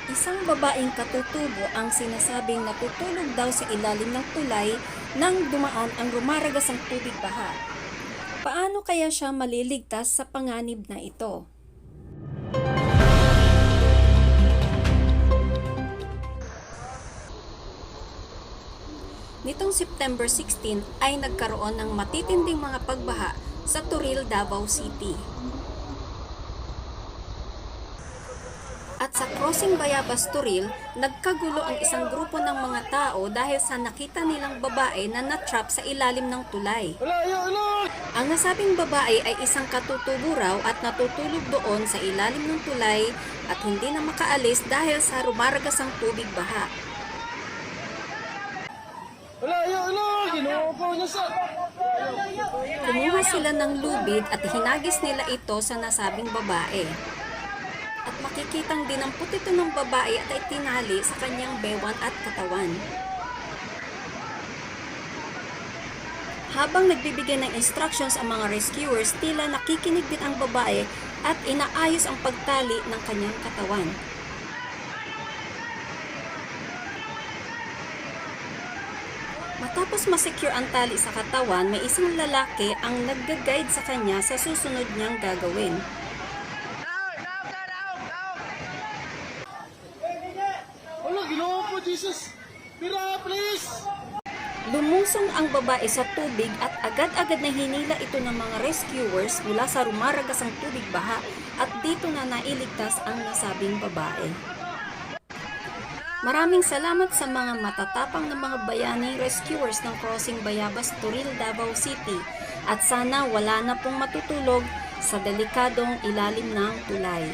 Isang babaeng katutubo ang sinasabing natutulog daw sa ilalim ng tulay nang dumaan ang rumaragasang tubig baha. Paano kaya siya maliligtas sa panganib na ito? Nitong September 16 ay nagkaroon ng matitinding mga pagbaha sa Turil, Davao City. At sa crossing Bayabas Turil, nagkagulo ang isang grupo ng mga tao dahil sa nakita nilang babae na natrap sa ilalim ng tulay. Ang nasabing babae ay isang katutubo raw at natutulog doon sa ilalim ng tulay at hindi na makaalis dahil sa rumaragasang tubig baha. Kumuha sila ng lubid at hinagis nila ito sa nasabing babae. At makikitang dinampot ito ng babae at itinali sa kanyang bewan at katawan. Habang nagbibigay ng instructions ang mga rescuers, tila nakikinig din ang babae at inaayos ang pagtali ng kanyang katawan. Matapos masecure ang tali sa katawan, may isang lalaki ang nagga-guide sa kanya sa susunod niyang gagawin. Jesus! Pira, please! Lumusong ang babae sa tubig at agad-agad na hinila ito ng mga rescuers mula sa rumaragasang tubig baha at dito na nailigtas ang nasabing babae. Maraming salamat sa mga matatapang na mga bayani rescuers ng Crossing Bayabas Turil, Davao City at sana wala na pong matutulog sa delikadong ilalim ng tulay.